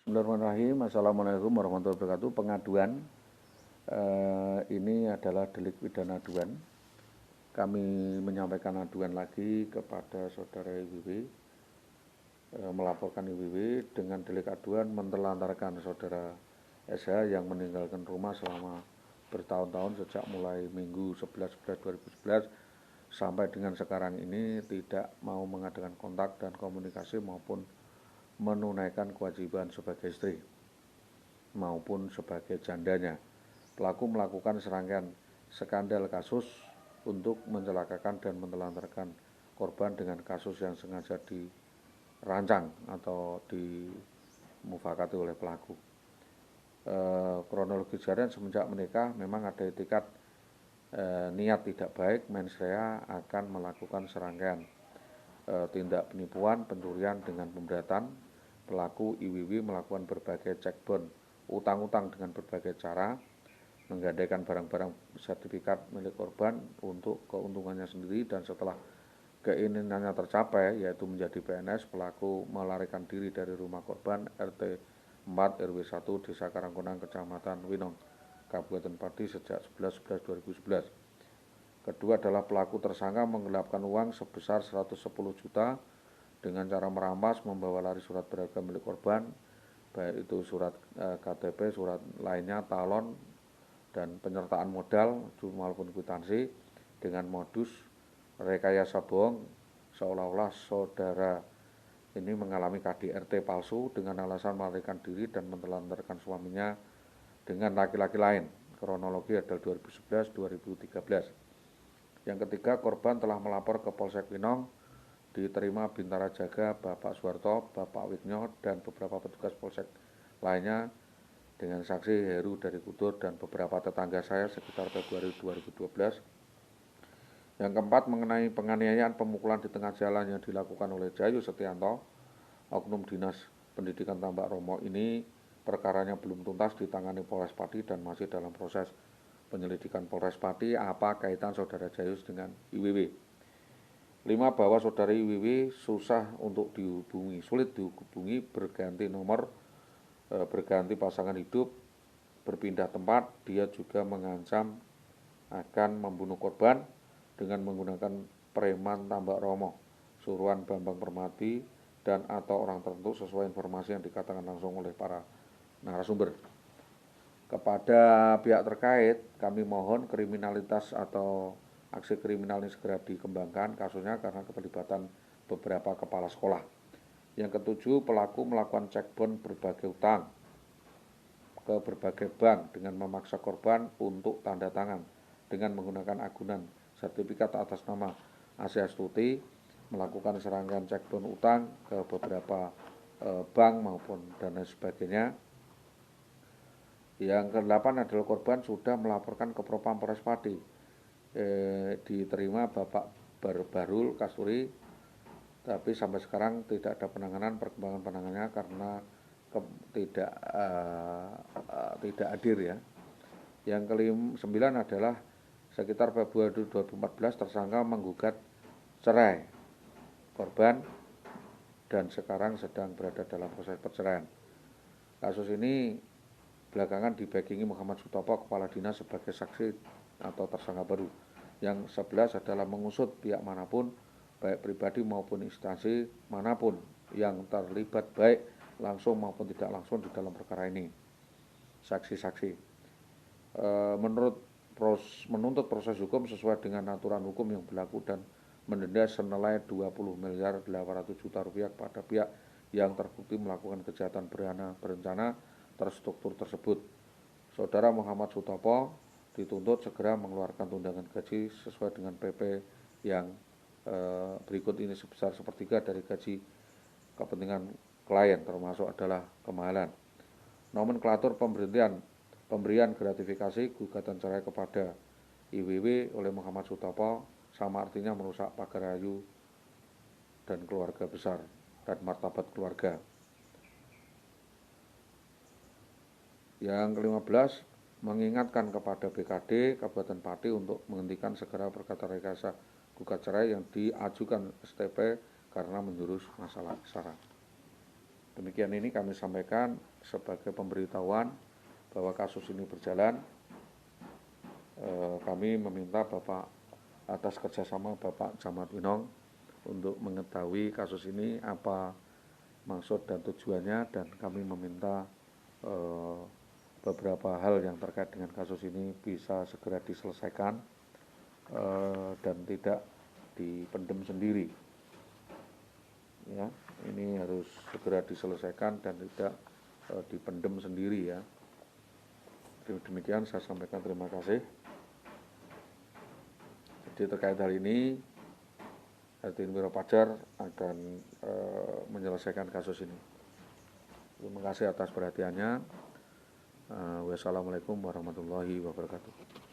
Bismillahirrahmanirrahim. Assalamualaikum warahmatullahi wabarakatuh. Pengaduan ini adalah delik pidana aduan. Kami menyampaikan aduan lagi kepada saudara IWW, melaporkan IWW dengan delik aduan mentelantarkan saudara SH yang meninggalkan rumah selama bertahun-tahun sejak mulai Minggu 11/11/2011 sampai dengan sekarang ini tidak mau mengadakan kontak dan komunikasi maupun menunaikan kewajiban sebagai istri maupun sebagai jandanya. Pelaku melakukan serangkaian skandal kasus untuk mencelakakan dan menelantarkan korban dengan kasus yang sengaja dirancang atau dimufakati oleh pelaku. Kronologi kejadian semenjak menikah memang ada etikat niat tidak baik mens rea akan melakukan serangkaian tindak penipuan, pencurian dengan pemberatan. Pelaku IWW melakukan berbagai cek bon utang-utang dengan berbagai cara, menggadaikan barang-barang sertifikat milik korban untuk keuntungannya sendiri, dan setelah keinginannya tercapai yaitu menjadi PNS, pelaku melarikan diri dari rumah korban RT 4 RW 1 Desa Karangkonang Kecamatan Winong Kabupaten Pati sejak 11/11/2011. Kedua adalah pelaku tersangka menggelapkan uang sebesar 110 juta dengan cara merampas, membawa lari surat berharga milik korban, baik itu surat KTP, surat lainnya, talon, dan penyertaan modal maupun kwitansi, dengan modus rekayasa bohong seolah-olah saudara ini mengalami KDRT palsu dengan alasan melarikan diri dan menelantarkan suaminya dengan laki-laki lain. Kronologi adalah 2011-2013. Yang ketiga, korban telah melapor ke Polsek Winong, diterima Bintara Jaga Bapak Suwarto, Bapak Wigno, dan beberapa petugas Polsek lainnya dengan saksi Heru dari Kudur dan beberapa tetangga saya sekitar Februari 2012. Yang keempat, mengenai penganiayaan pemukulan di tengah jalan yang dilakukan oleh Jayu Setianto, oknum Dinas Pendidikan Tambak Romo ini, perkaranya belum tuntas ditangani Polres Pati dan masih dalam proses penyelidikan Polres Pati apa kaitan saudara Jayus dengan IWW. 5. Bahwa saudara IWW susah untuk dihubungi, sulit dihubungi, berganti nomor, berganti pasangan hidup, berpindah tempat. Dia juga mengancam akan membunuh korban dengan menggunakan preman Tambak Romo, suruhan Bambang Permati, dan atau orang tertentu sesuai informasi yang dikatakan langsung oleh para narasumber. Kepada pihak terkait, kami mohon kriminalitas atau aksi kriminal ini segera dikembangkan kasusnya karena keterlibatan beberapa kepala sekolah. Yang ketujuh, pelaku melakukan cek bon berbagai utang ke berbagai bank dengan memaksa korban untuk tanda tangan dengan menggunakan agunan sertifikat atas nama Asia Astuti, melakukan serangkaian cek bon utang ke beberapa bank maupun dan lain sebagainya. Yang ke-8 adalah korban sudah melaporkan ke Propam Polres Pati, diterima Bapak Barul Kasturi, tapi sampai sekarang tidak ada perkembangan penanganannya karena tidak hadir ya. Yang ke-9 adalah sekitar Februari 2014 tersangka menggugat cerai korban dan sekarang sedang berada dalam proses perceraian. Kasus ini belakangan dibackingi Muhammad Sutopo, Kepala Dinas, sebagai saksi atau tersangka baru. Yang 11 adalah mengusut pihak manapun, baik pribadi maupun instansi manapun yang terlibat baik langsung maupun tidak langsung di dalam perkara ini. Saksi-saksi menuntut proses hukum sesuai dengan aturan hukum yang berlaku dan mendenda senilai 20.800.000.000 rupiah kepada pihak yang terbukti melakukan kejahatan berencana terstruktur tersebut. Saudara Muhammad Sutopo dituntut segera mengeluarkan tunjangan gaji sesuai dengan PP yang berikut ini sebesar 1/3 dari gaji kepentingan klien, termasuk adalah kemahalan. Nomenklatur pemberian gratifikasi gugatan cerai kepada IWW oleh Muhammad Sutopo sama artinya merusak pagar rayu dan keluarga besar dan martabat keluarga. Yang ke-15, mengingatkan kepada BKD Kabupaten Pati untuk menghentikan segera perkara rekayasa gugat cerai yang diajukan STP karena menjurus masalah sara. Demikian ini kami sampaikan sebagai pemberitahuan bahwa kasus ini berjalan. Kami meminta Bapak atas kerjasama Bapak Camat Winong untuk mengetahui kasus ini apa maksud dan tujuannya, dan kami meminta beberapa hal yang terkait dengan kasus ini bisa segera diselesaikan dan tidak dipendam sendiri. Ya, ini harus segera diselesaikan dan tidak dipendam sendiri ya. Demikian saya sampaikan, terima kasih. Jadi terkait hal ini, Hadirin Wiro Pajar akan menyelesaikan kasus ini. Terima kasih atas perhatiannya. Wassalamualaikum warahmatullahi wabarakatuh.